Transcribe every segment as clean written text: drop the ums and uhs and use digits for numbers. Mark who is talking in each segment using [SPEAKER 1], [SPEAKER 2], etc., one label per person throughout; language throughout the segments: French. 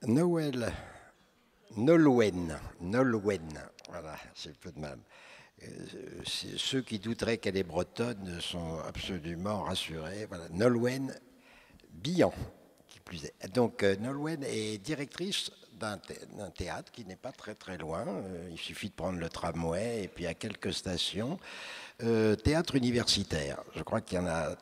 [SPEAKER 1] Noël, Nolwenn, voilà, j'ai peu de mal. Ceux qui douteraient qu'elle est bretonne sont absolument rassurés. Voilà, Nolwenn Billan, qui plus est. Donc, Nolwenn est directrice d'un théâtre qui n'est pas très très loin. Il suffit de prendre le tramway et puis à quelques stations. Théâtre universitaire. Je crois qu'il y en a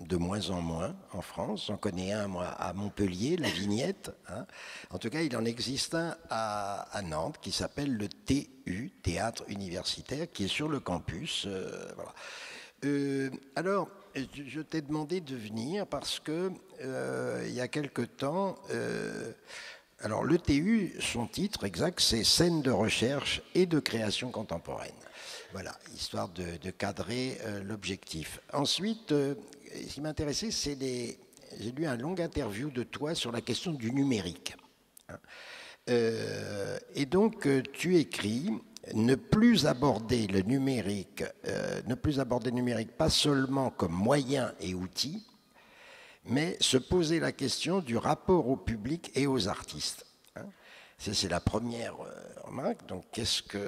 [SPEAKER 1] de moins en moins en France. J'en connais un, moi, à Montpellier, la Vignette. Hein. En tout cas, il en existe un à Nantes qui s'appelle le TU, Théâtre Universitaire, qui est sur le campus. Voilà. Alors, je t'ai demandé de venir parce que il y a quelque temps, alors le TU, son titre exact, c'est Scène de recherche et de création contemporaine. Voilà, histoire de cadrer l'objectif. Ensuite, ce qui m'intéressait, c'est j'ai lu un long interview de toi sur la question du numérique. Et donc, tu écris ne plus aborder le numérique, pas seulement comme moyen et outil, mais se poser la question du rapport au public et aux artistes. C'est la première remarque. Donc, qu'est-ce que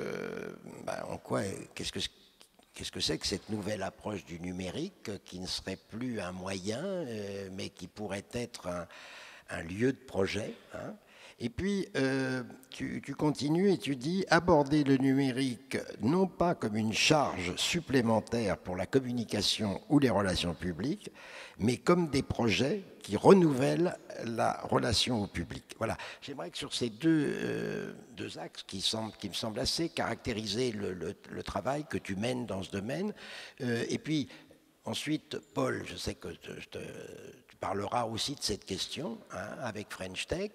[SPEAKER 1] c'est que cette nouvelle approche du numérique qui ne serait plus un moyen, mais qui pourrait être un lieu de projet, hein. Et puis, tu continues et tu dis aborder le numérique non pas comme une charge supplémentaire pour la communication ou les relations publiques, mais comme des projets qui renouvellent la relation au public. Voilà. J'aimerais que sur ces deux axes qui me semblent assez caractériser le travail que tu mènes dans ce domaine, et puis ensuite, Paul, je sais que tu parleras aussi de cette question hein, avec French Tech.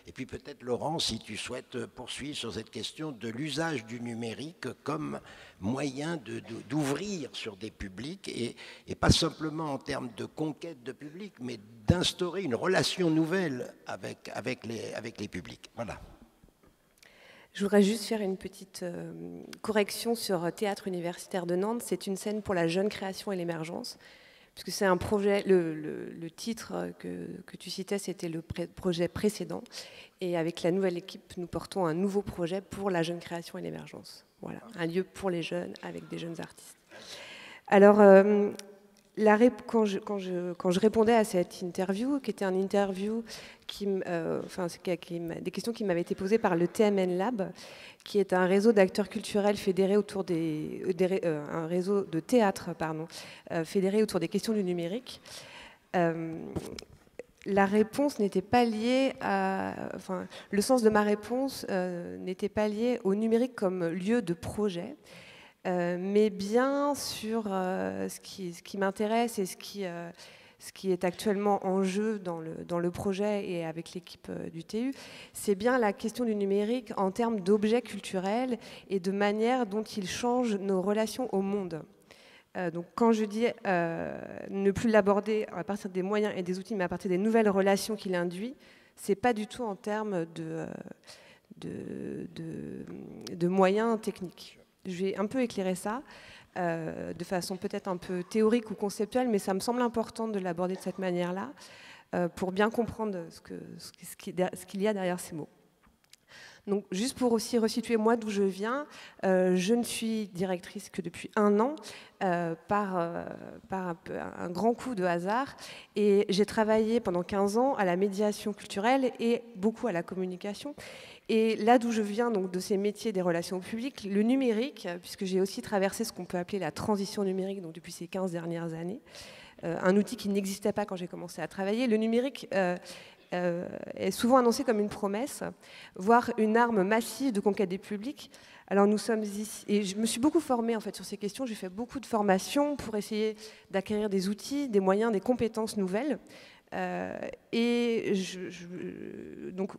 [SPEAKER 1] Et puis peut-être Laurent, si tu souhaites poursuivre sur cette question de l'usage du numérique comme moyen d'ouvrir sur des publics et pas simplement en termes de conquête de public, mais d'instaurer une relation nouvelle avec les publics. Voilà.
[SPEAKER 2] Je voudrais juste faire une petite correction sur Théâtre universitaire de Nantes. C'est une scène pour la jeune création et l'émergence, puisque c'est un projet, le titre que tu citais, c'était le projet précédent. Et avec la nouvelle équipe, nous portons un nouveau projet pour la jeune création et l'émergence. Voilà, un lieu pour les jeunes, avec des jeunes artistes. Alors, quand je répondais à cette interview, qui était une interview des questions qui m'avaient été posées par le TMN Lab, qui est un réseau d'acteurs culturels fédérés autour un réseau de théâtre, fédéré autour des questions du numérique. La réponse n'était pas liée le sens de ma réponse n'était pas lié au numérique comme lieu de projet. Mais bien sur ce qui m'intéresse et ce qui est actuellement en jeu dans le projet et avec l'équipe du TU, c'est bien la question du numérique en termes d'objets culturels et de manière dont il change nos relations au monde. Donc quand je dis ne plus l'aborder à partir des moyens et des outils, mais à partir des nouvelles relations qu'il induit, c'est pas du tout en termes de moyens techniques. Je vais un peu éclairer ça de façon peut-être un peu théorique ou conceptuelle, mais ça me semble important de l'aborder de cette manière-là pour bien comprendre ce qu'il y a derrière ces mots. Donc, juste pour aussi resituer moi d'où je viens, je ne suis directrice que depuis 1 an par un grand coup de hasard, et j'ai travaillé pendant 15 ans à la médiation culturelle et beaucoup à la communication. Et là d'où je viens, donc de ces métiers des relations au public, le numérique, puisque j'ai aussi traversé ce qu'on peut appeler la transition numérique donc depuis ces 15 dernières années, un outil qui n'existait pas quand j'ai commencé à travailler, le numérique est souvent annoncé comme une promesse, voire une arme massive de conquête des publics. Alors nous sommes ici, et je me suis beaucoup formée en fait sur ces questions, j'ai fait beaucoup de formations pour essayer d'acquérir des outils, des moyens, des compétences nouvelles. Donc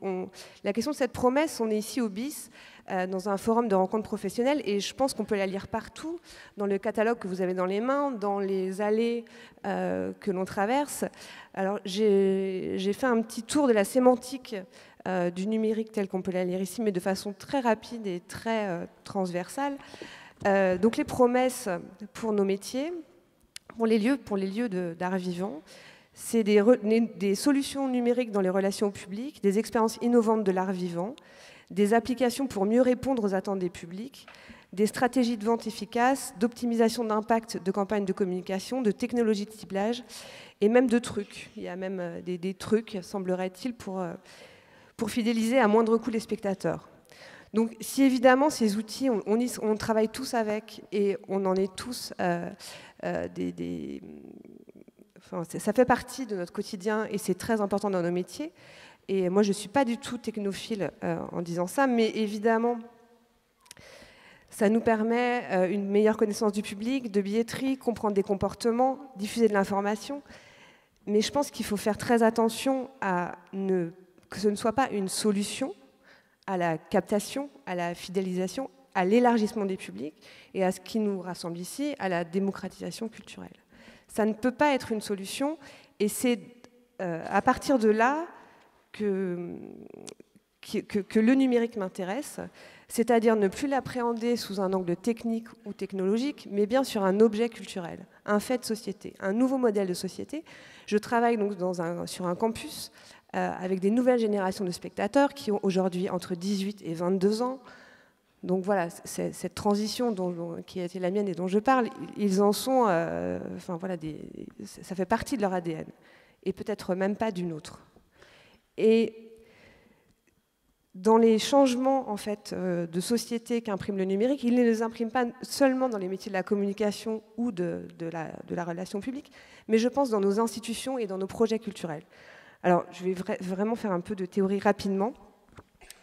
[SPEAKER 2] la question de cette promesse, on est ici au BIS, dans un forum de rencontres professionnelles, et je pense qu'on peut la lire partout, dans le catalogue que vous avez dans les mains, dans les allées que l'on traverse. Alors j'ai fait un petit tour de la sémantique du numérique tel qu'on peut la lire ici, mais de façon très rapide et très transversale. Donc les promesses pour nos métiers, pour les lieux d'art vivant, C'est des solutions numériques dans les relations publiques, des expériences innovantes de l'art vivant, des applications pour mieux répondre aux attentes des publics, des stratégies de vente efficaces, d'optimisation d'impact de campagnes de communication, de technologies de ciblage et même de trucs. Il y a même des trucs, semblerait-il, pour fidéliser à moindre coût les spectateurs. Donc si évidemment ces outils, on travaille tous avec et on en est tous enfin, ça fait partie de notre quotidien et c'est très important dans nos métiers. Et moi je ne suis pas du tout technophile en disant ça, mais évidemment ça nous permet une meilleure connaissance du public, de billetterie, comprendre des comportements, diffuser de l'information. Mais je pense qu'il faut faire très attention à que ce ne soit pas une solution à la captation, à la fidélisation, à l'élargissement des publics et à ce qui nous rassemble ici, à la démocratisation culturelle. Ça ne peut pas être une solution et c'est à partir de là que le numérique m'intéresse, c'est-à-dire ne plus l'appréhender sous un angle technique ou technologique, mais bien sur un objet culturel, un fait de société, un nouveau modèle de société. Je travaille donc sur un campus avec des nouvelles générations de spectateurs qui ont aujourd'hui entre 18 et 22 ans. Donc voilà, cette transition qui a été la mienne et dont je parle, ils en sont, enfin voilà, ça fait partie de leur ADN, et peut-être même pas d'une autre. Et dans les changements en fait, de société qu'imprime le numérique, il ne les imprime pas seulement dans les métiers de la communication ou de la relation publique, mais je pense dans nos institutions et dans nos projets culturels. Alors, je vais vraiment faire un peu de théorie rapidement.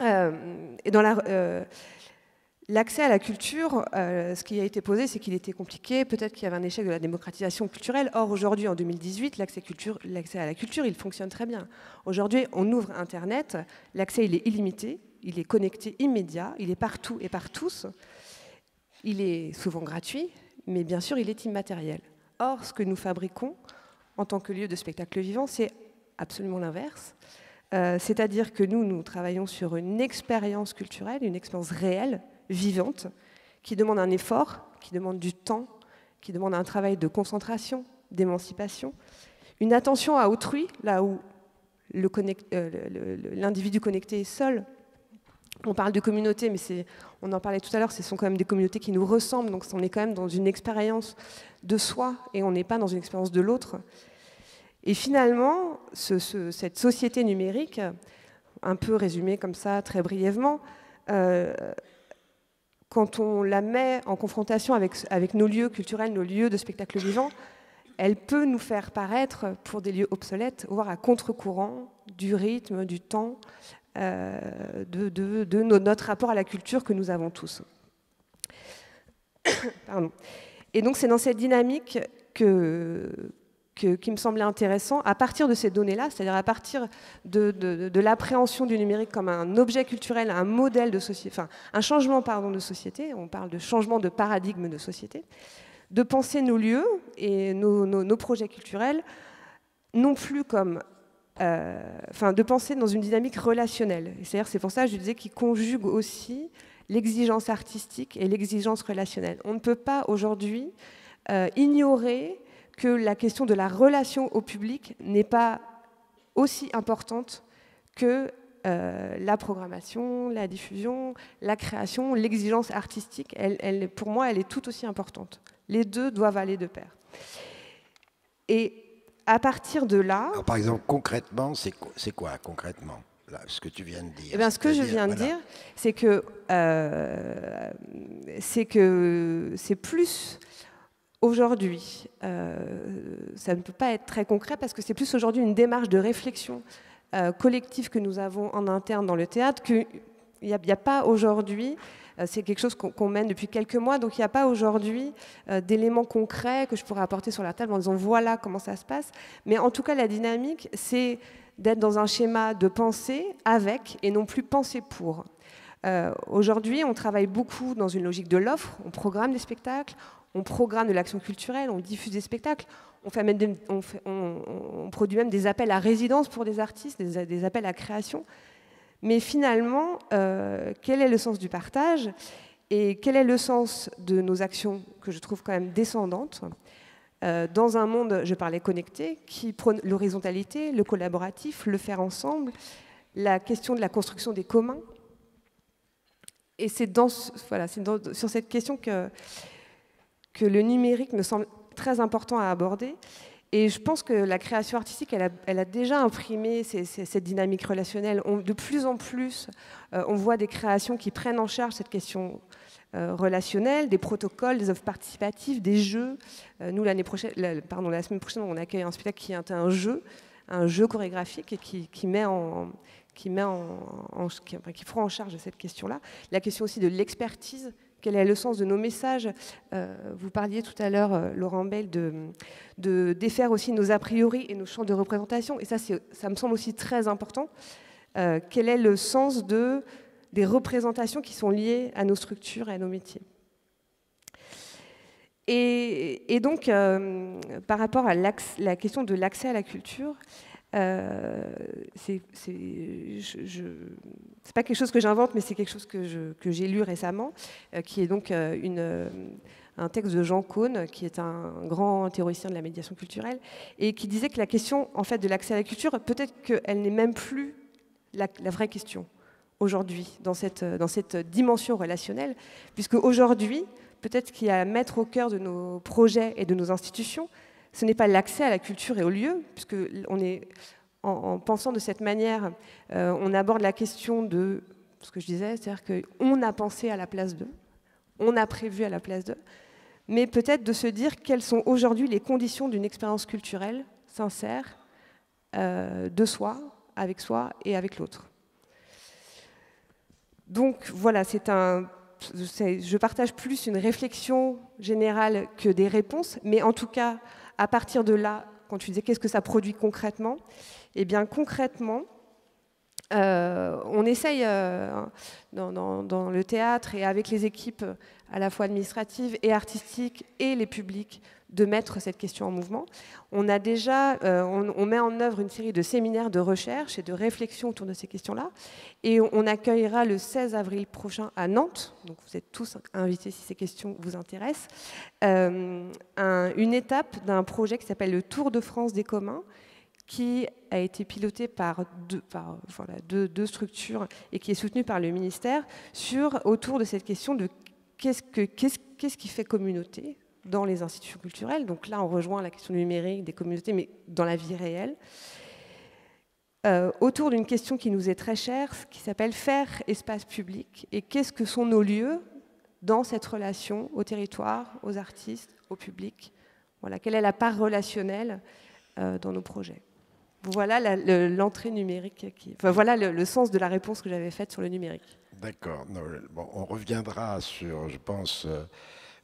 [SPEAKER 2] Et dans l'accès à la culture, ce qui a été posé, c'est qu'il était compliqué, peut-être qu'il y avait un échec de la démocratisation culturelle. Or, aujourd'hui, en 2018, l'accès à la culture, il fonctionne très bien. Aujourd'hui, on ouvre Internet, l'accès, il est illimité, il est connecté immédiat, il est partout et par tous. Il est souvent gratuit, mais bien sûr, il est immatériel. Or, ce que nous fabriquons en tant que lieu de spectacle vivant, c'est absolument l'inverse. C'est-à-dire que nous travaillons sur une expérience culturelle, une expérience réelle, vivante, qui demande un effort, qui demande du temps, qui demande un travail de concentration, d'émancipation, une attention à autrui, là où l'individu connecté est seul. On parle de communauté, mais on en parlait tout à l'heure, ce sont quand même des communautés qui nous ressemblent, donc on est quand même dans une expérience de soi et on n'est pas dans une expérience de l'autre. Et finalement, cette société numérique, un peu résumée comme ça, très brièvement, quand on la met en confrontation avec nos lieux culturels, nos lieux de spectacle vivant, elle peut nous faire paraître pour des lieux obsolètes, voire à contre-courant du rythme, du temps, de notre rapport à la culture que nous avons tous. Pardon. Et donc c'est dans cette dynamique qui me semblait intéressant, à partir de ces données-là, c'est-à-dire à partir de l'appréhension du numérique comme un objet culturel, un modèle de société, enfin un changement de société, on parle de changement de paradigme de société, de penser nos lieux et nos projets culturels non plus comme, de penser dans une dynamique relationnelle. C'est-à-dire, c'est pour ça que je disais qu'il conjugue aussi l'exigence artistique et l'exigence relationnelle. On ne peut pas aujourd'hui ignorer que la question de la relation au public n'est pas aussi importante que la programmation, la diffusion, la création, l'exigence artistique. Pour moi, elle est tout aussi importante. Les deux doivent aller de pair. Et à partir de là...
[SPEAKER 1] Alors, par exemple, concrètement, c'est quoi concrètement là, ce que tu viens de dire?
[SPEAKER 2] Eh bien, ce que je viens de dire, c'est que c'est plus... Aujourd'hui, ça ne peut pas être très concret parce que c'est plus aujourd'hui une démarche de réflexion collective que nous avons en interne dans le théâtre, qu'il n'y a pas aujourd'hui, c'est quelque chose qu'on mène depuis quelques mois, donc il n'y a pas aujourd'hui d'éléments concrets que je pourrais apporter sur la table en disant voilà comment ça se passe. Mais en tout cas, la dynamique, c'est d'être dans un schéma de pensée avec et non plus penser pour. Aujourd'hui, on travaille beaucoup dans une logique de l'offre, on programme des spectacles, on programme de l'action culturelle, on diffuse des spectacles, on produit même des appels à résidence pour des artistes, des appels à création. Mais finalement, quel est le sens du partage et quel est le sens de nos actions que je trouve quand même descendantes dans un monde, je parlais connecté, qui prône l'horizontalité, le collaboratif, le faire ensemble, la question de la construction des communs. Et c'est sur cette question que le numérique me semble très important à aborder. Et je pense que la création artistique, elle a déjà imprimé cette dynamique relationnelle. De plus en plus, on voit des créations qui prennent en charge cette question relationnelle, des protocoles, des œuvres participatives, des jeux. Nous, la semaine prochaine, on accueille un spectacle qui est un jeu chorégraphique et qui prend en charge cette question-là. La question aussi de l'expertise. Quel est le sens de nos messages? Vous parliez tout à l'heure, Laurent Bell, de défaire aussi nos a priori et nos champs de représentation. Et ça me semble aussi très important. Quel est le sens des représentations qui sont liées à nos structures et à nos métiers? Et donc, par rapport à la question de l'accès à la culture, c'est pas quelque chose que j'invente, mais c'est quelque chose que j'ai lu récemment, qui est donc un texte de Jean Caunes, qui est un grand théoricien de la médiation culturelle, et qui disait que la question en fait, de l'accès à la culture, peut-être qu'elle n'est même plus la vraie question aujourd'hui, dans cette dimension relationnelle, puisque aujourd'hui, peut-être ce qu'il y a à mettre au cœur de nos projets et de nos institutions, ce n'est pas l'accès à la culture et aux lieux, puisque en pensant de cette manière, on aborde la question de ce que je disais, c'est-à-dire qu'on a pensé à la place d'eux, on a prévu à la place d'eux, mais peut-être de se dire quelles sont aujourd'hui les conditions d'une expérience culturelle sincère de soi et avec l'autre. Donc voilà, je partage plus une réflexion générale que des réponses, mais en tout cas, à partir de là, quand tu disais qu'est-ce que ça produit concrètement, eh bien concrètement, on essaye dans le théâtre et avec les équipes à la fois administratives et artistiques et les publics de mettre cette question en mouvement. On a déjà, on met en œuvre une série de séminaires de recherche et de réflexion autour de ces questions-là. Et on accueillera le 16 avril prochain à Nantes, donc vous êtes tous invités si ces questions vous intéressent, une étape d'un projet qui s'appelle le Tour de France des communs, qui a été piloté par deux structures et qui est soutenu par le ministère autour de cette question de qu'est-ce qui fait communauté dans les institutions culturelles. Donc là, on rejoint la question du numérique, des communautés, mais dans la vie réelle. Autour d'une question qui nous est très chère, qui s'appelle « Faire espace public » et qu'est-ce que sont nos lieux dans cette relation au territoire, aux artistes, au public. Voilà, quelle est la part relationnelle dans nos projets. Voilà l'entrée numérique, voilà le sens de la réponse que j'avais faite sur le numérique.
[SPEAKER 1] D'accord. Bon, on reviendra sur, je pense...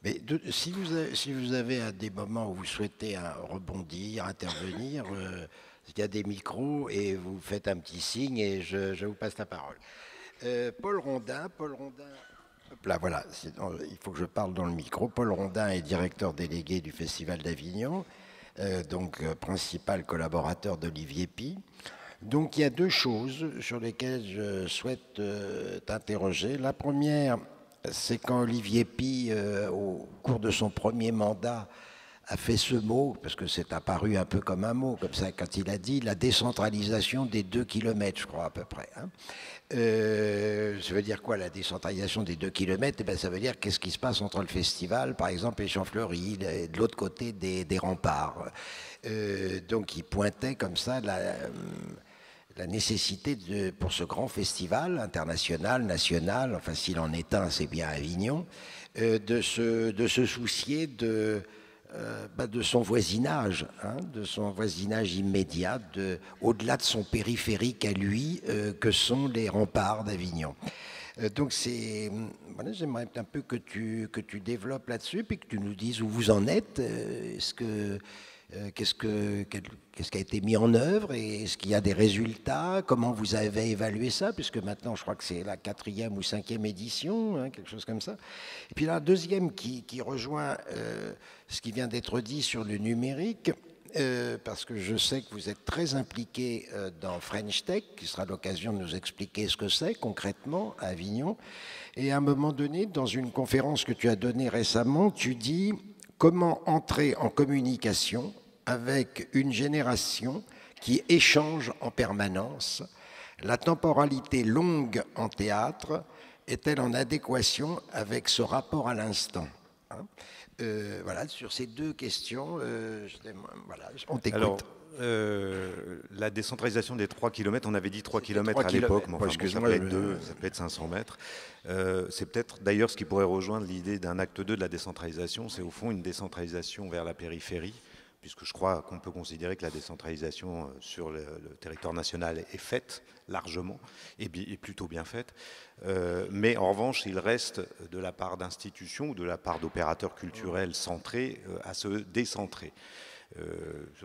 [SPEAKER 1] mais si vous avez à des moments où vous souhaitez rebondir, intervenir, il y a des micros et vous faites un petit signe et je vous passe la parole. Paul Rondin, hop là, voilà, il faut que je parle dans le micro. Paul Rondin est directeur délégué du Festival d'Avignon, donc principal collaborateur d'Olivier Py. Donc il y a deux choses sur lesquelles je souhaite t'interroger. La première, c'est quand Olivier Py, au cours de son premier mandat, a fait ce mot, parce que c'est apparu un peu comme un mot, comme ça, quand il a dit la décentralisation des 2 kilomètres, je crois, à peu près. Hein. Ça veut dire quoi, la décentralisation des 2 kilomètres? Ça veut dire qu'est-ce qui se passe entre le festival, par exemple, et Champfleury, de l'autre côté des remparts. Donc il pointait comme ça la nécessité pour ce grand festival international, national, enfin s'il en est un, c'est bien Avignon, de se soucier de son voisinage, hein, de son voisinage immédiat, au-delà de son périphérique à lui, que sont les remparts d'Avignon. Donc voilà, j'aimerais un peu que tu développes là-dessus, puis que tu nous dises où vous en êtes. Qu'est-ce qui a été mis en œuvre et est-ce qu'il y a des résultats? Comment vous avez évalué ça? Puisque maintenant, je crois que c'est la 4e ou 5e édition, hein, quelque chose comme ça. Et puis la deuxième qui rejoint ce qui vient d'être dit sur le numérique, parce que je sais que vous êtes très impliqué dans French Tech, qui sera l'occasion de nous expliquer ce que c'est concrètement à Avignon. Et à un moment donné, dans une conférence que tu as donnée récemment, tu dis... comment entrer en communication avec une génération qui échange en permanence? La temporalité longue en théâtre est-elle en adéquation avec ce rapport à l'instant? Voilà, sur ces deux questions, voilà, on t'écoute.
[SPEAKER 3] Alors, la décentralisation des 3 km, on avait dit 3 km à l'époque, mais enfin, bon, ça peut être 2, ça peut être 500 mètres. C'est peut-être d'ailleurs ce qui pourrait rejoindre l'idée d'un acte 2 de la décentralisation, c'est au fond une décentralisation vers la périphérie, puisque je crois qu'on peut considérer que la décentralisation sur le territoire national est faite largement, et plutôt bien faite. Mais en revanche, il reste de la part d'institutions ou de la part d'opérateurs culturels centrés à se décentrer.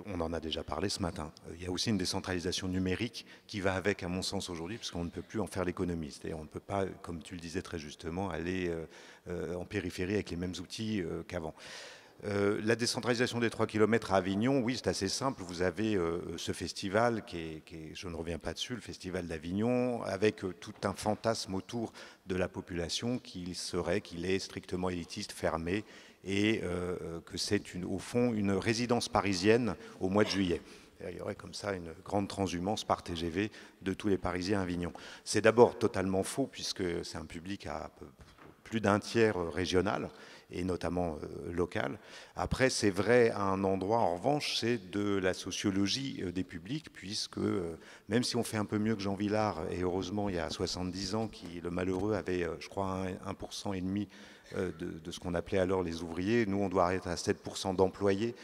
[SPEAKER 3] On en a déjà parlé ce matin. Il y a aussi une décentralisation numérique qui va avec, à mon sens, aujourd'hui, parce qu'on ne peut plus en faire l'économie. C'est-à-dire on ne peut pas, comme tu le disais très justement, aller en périphérie avec les mêmes outils qu'avant. La décentralisation des 3 km à Avignon, oui, c'est assez simple. Vous avez ce festival je ne reviens pas dessus, le festival d'Avignon, avec tout un fantasme autour de la population qu'il est strictement élitiste, fermé, et que c'est au fond une résidence parisienne au mois de juillet. Il y aurait comme ça une grande transhumance par TGV de tous les Parisiens à Avignon. C'est d'abord totalement faux, puisque c'est un public à plus d'un tiers régional, et notamment local. Après, c'est vrai à un endroit, en revanche, c'est de la sociologie des publics, puisque même si on fait un peu mieux que Jean Vilar, et heureusement il y a 70 ans, le malheureux avait, je crois, 1,5% de ce qu'on appelait alors les ouvriers, nous on doit être à 7% d'employés,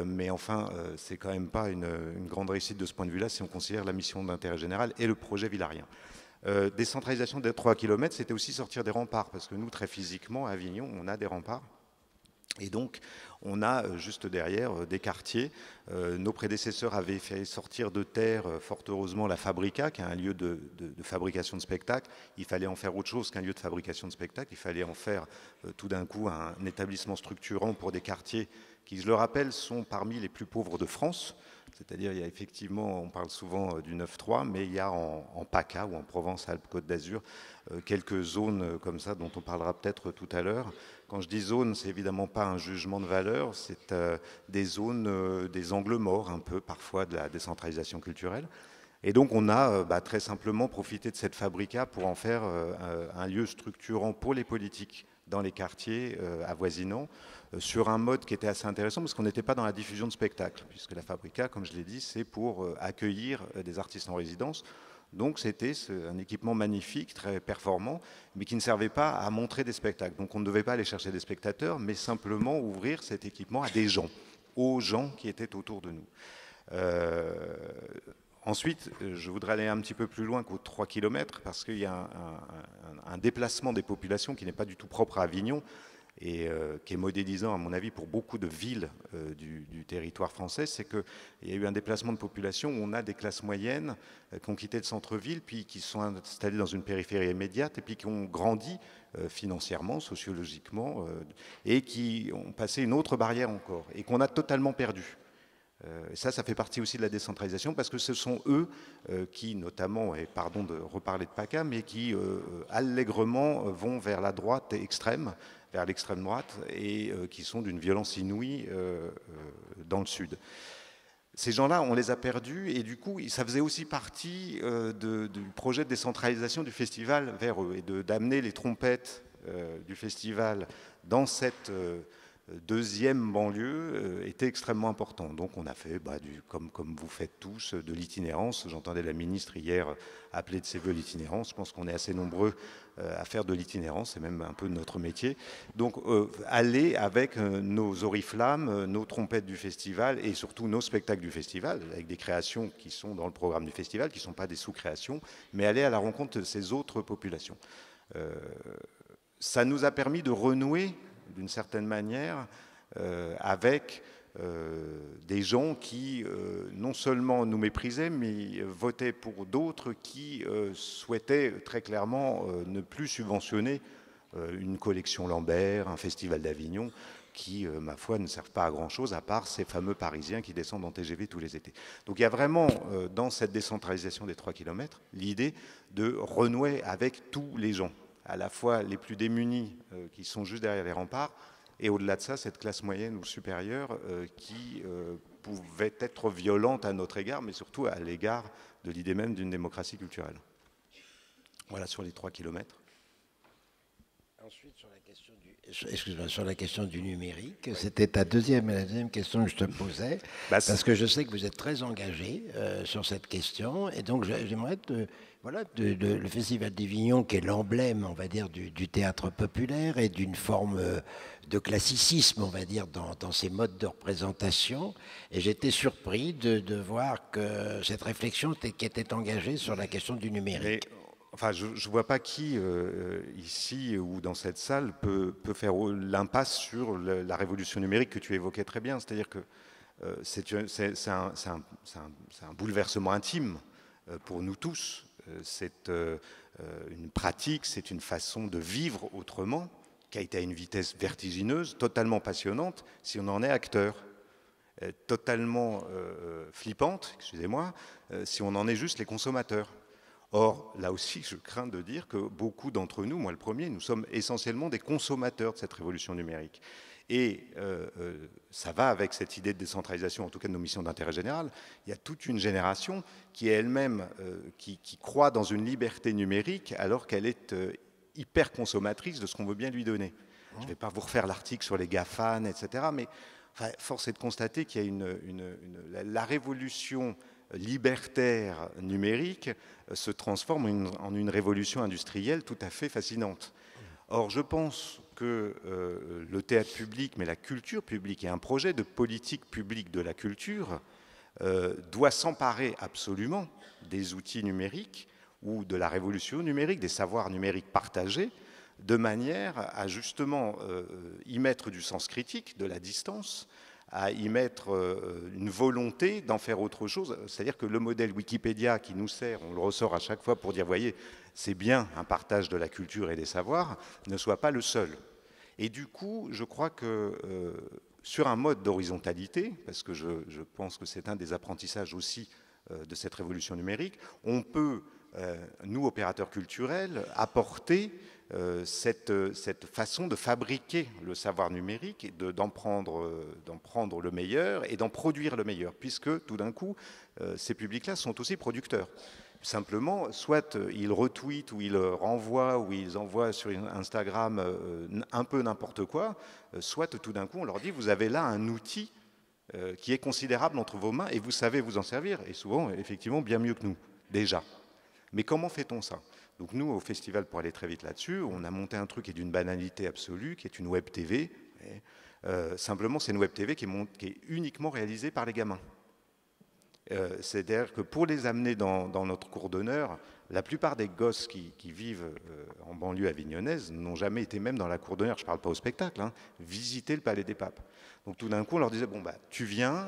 [SPEAKER 3] mais enfin, c'est quand même pas une grande réussite de ce point de vue-là, si on considère la mission d'intérêt général et le projet villarien. Décentralisation des 3 km, c'était aussi sortir des remparts, parce que nous, très physiquement, à Avignon, on a des remparts. Et donc, on a juste derrière des quartiers. Nos prédécesseurs avaient fait sortir de terre, fort heureusement, la Fabrica, qui est un lieu de fabrication de spectacles. Il fallait en faire autre chose qu'un lieu de fabrication de spectacles. Il fallait en faire tout d'un coup un établissement structurant pour des quartiers qui, je le rappelle, sont parmi les plus pauvres de France. C'est-à-dire, il y a effectivement, on parle souvent du 9-3, mais il y a en PACA ou en Provence-Alpes-Côte d'Azur quelques zones comme ça dont on parlera peut-être tout à l'heure. Quand je dis zone, c'est évidemment pas un jugement de valeur, c'est des zones, des angles morts un peu parfois de la décentralisation culturelle. Et donc on a très simplement profité de cette fabrica pour en faire un lieu structurant pour les politiques dans les quartiers avoisinants, sur un mode qui était assez intéressant parce qu'on n'était pas dans la diffusion de spectacles, puisque la fabrica, comme je l'ai dit, c'est pour accueillir des artistes en résidence. Donc c'était un équipement magnifique, très performant, mais qui ne servait pas à montrer des spectacles. Donc on ne devait pas aller chercher des spectateurs, mais simplement ouvrir cet équipement à des gens, aux gens qui étaient autour de nous. Ensuite, je voudrais aller un petit peu plus loin qu'aux 3 km, parce qu'il y a un déplacement des populations qui n'est pas du tout propre à Avignon, et qui est modélisant, à mon avis, pour beaucoup de villes du territoire français, c'est qu'il y a eu un déplacement de population où on a des classes moyennes qui ont quitté le centre-ville, puis qui sont installées dans une périphérie immédiate, et puis qui ont grandi financièrement, sociologiquement, et qui ont passé une autre barrière encore, et qu'on a totalement perdu. Ça fait partie aussi de la décentralisation, parce que ce sont eux qui, notamment, et pardon de reparler de PACA, mais qui allègrement vont vers la droite extrême, vers l'extrême droite, et qui sont d'une violence inouïe dans le sud. Ces gens-là, on les a perdus, et du coup, ça faisait aussi partie du projet de décentralisation du festival vers eux, et d'amener les trompettes du festival dans cette deuxième banlieue était extrêmement important. Donc on a fait, comme vous faites tous, de l'itinérance. J'entendais la ministre hier appeler de ses voeux l'itinérance. Je pense qu'on est assez nombreux à faire de l'itinérance, c'est même un peu notre métier. Donc aller avec nos oriflammes, nos trompettes du festival et surtout nos spectacles du festival, avec des créations qui sont dans le programme du festival, qui ne sont pas des sous-créations, mais aller à la rencontre de ces autres populations. Ça nous a permis de renouer d'une certaine manière, avec des gens qui non seulement nous méprisaient, mais votaient pour d'autres qui souhaitaient très clairement ne plus subventionner une collection Lambert, un festival d'Avignon, qui, ma foi, ne servent pas à grand-chose, à part ces fameux Parisiens qui descendent en TGV tous les étés. Donc il y a vraiment, dans cette décentralisation des 3 km, l'idée de renouer avec tous les gens, à la fois les plus démunis qui sont juste derrière les remparts, et au-delà de ça, cette classe moyenne ou supérieure qui pouvait être violente à notre égard, mais surtout à l'égard de l'idée même d'une démocratie culturelle. Voilà sur les 3 kilomètres.
[SPEAKER 1] Ensuite, sur la question du numérique, c'était la deuxième question que je te posais, parce que je sais que vous êtes très engagé sur cette question, et donc j'aimerais le Festival d'Avignon, qui est l'emblème, on va dire, du théâtre populaire et d'une forme de classicisme, on va dire, dans ses modes de représentation, et j'étais surpris de voir que cette réflexion qui était engagée sur la question du numérique.
[SPEAKER 3] Enfin, je ne vois pas qui, ici ou dans cette salle, peut faire l'impasse sur la révolution numérique que tu évoquais très bien. C'est-à-dire que c'est un bouleversement intime pour nous tous. C'est une pratique, c'est une façon de vivre autrement, qui a été à une vitesse vertigineuse, totalement passionnante, si on en est acteur. Totalement flippante, excusez-moi, si on en est juste les consommateurs. Or, là aussi, je crains de dire que beaucoup d'entre nous, moi le premier, nous sommes essentiellement des consommateurs de cette révolution numérique. Et ça va avec cette idée de décentralisation, en tout cas de nos missions d'intérêt général. Il y a toute une génération qui est elle-même, qui croit dans une liberté numérique alors qu'elle est hyper consommatrice de ce qu'on veut bien lui donner. Je ne vais pas vous refaire l'article sur les GAFAN, etc. Mais enfin, force est de constater qu'il y a la révolution libertaire numérique se transforme en une révolution industrielle tout à fait fascinante. Or, je pense que le théâtre public, mais la culture publique, et un projet de politique publique de la culture doit s'emparer absolument des outils numériques ou de la révolution numérique, des savoirs numériques partagés, de manière à justement y mettre du sens critique, de la distance, à y mettre une volonté d'en faire autre chose. C'est-à-dire que le modèle Wikipédia qui nous sert, on le ressort à chaque fois pour dire, voyez, c'est bien un partage de la culture et des savoirs, ne soit pas le seul. Et du coup, je crois que sur un mode d'horizontalité, parce que je pense que c'est un des apprentissages aussi de cette révolution numérique, on peut, nous, opérateurs culturels, apporter cette façon de fabriquer le savoir numérique, et d'en prendre le meilleur et d'en produire le meilleur, puisque tout d'un coup, ces publics-là sont aussi producteurs. Simplement, soit ils retweetent ou ils renvoient ou ils envoient sur Instagram un peu n'importe quoi, soit tout d'un coup on leur dit vous avez là un outil qui est considérable entre vos mains et vous savez vous en servir, et souvent effectivement bien mieux que nous, déjà. Mais comment fait-on ça? Donc nous, au festival, pour aller très vite là-dessus, on a monté un truc qui est d'une banalité absolue, qui est une web TV. Simplement, c'est une web TV qui est uniquement réalisée par les gamins. C'est-à-dire que pour les amener dans notre cours d'honneur, la plupart des gosses qui vivent en banlieue avignonnaise n'ont jamais été même dans la cour d'honneur, je ne parle pas au spectacle, visiter le Palais des Papes. Donc tout d'un coup, on leur disait, bon, bah, tu viens,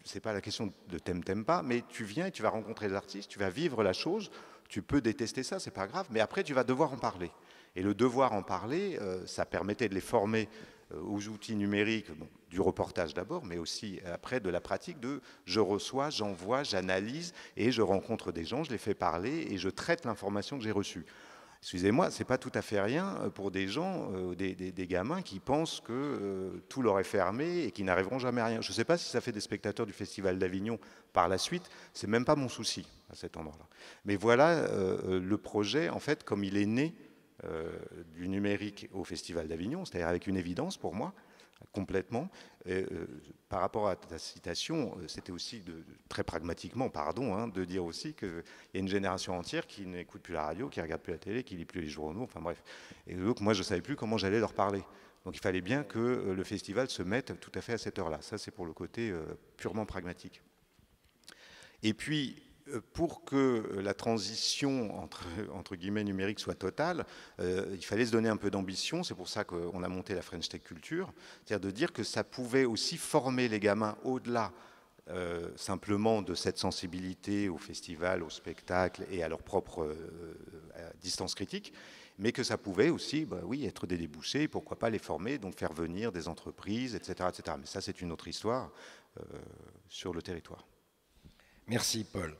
[SPEAKER 3] c'est pas la question de t'aimes pas, mais tu viens et tu vas rencontrer les artistes, tu vas vivre la chose, tu peux détester ça, c'est pas grave, mais après tu vas devoir en parler. Et le devoir en parler, ça permettait de les former aux outils numériques, bon, du reportage d'abord, mais aussi après de la pratique de je reçois, j'envoie, j'analyse et je rencontre des gens, je les fais parler et je traite l'information que j'ai reçue. Excusez-moi, c'est pas tout à fait rien pour des gens, des gamins qui pensent que tout leur est fermé et qui n'arriveront jamais à rien. Je ne sais pas si ça fait des spectateurs du Festival d'Avignon par la suite, c'est même pas mon souci à cet endroit-là. Mais voilà le projet, en fait, comme il est né du numérique au Festival d'Avignon, c'est-à-dire avec une évidence pour moi, complètement. Par rapport à ta citation, c'était aussi très pragmatiquement, de dire aussi qu'il y a une génération entière qui n'écoute plus la radio, qui ne regarde plus la télé, qui ne lit plus les journaux, enfin bref. Et donc moi, je ne savais plus comment j'allais leur parler. Donc il fallait bien que le festival se mette tout à fait à cette heure-là. Ça, c'est pour le côté purement pragmatique. Et puis, pour que la transition entre guillemets numérique soit totale, il fallait se donner un peu d'ambition. C'est pour ça qu'on a monté la French Tech Culture, c'est-à-dire de dire que ça pouvait aussi former les gamins au-delà simplement de cette sensibilité au festival, au spectacle et à leur propre distance critique, mais que ça pouvait aussi, bah oui, être des débouchés, pourquoi pas les former, donc faire venir des entreprises, etc., etc. Mais ça, c'est une autre histoire sur le territoire.
[SPEAKER 1] Merci, Paul.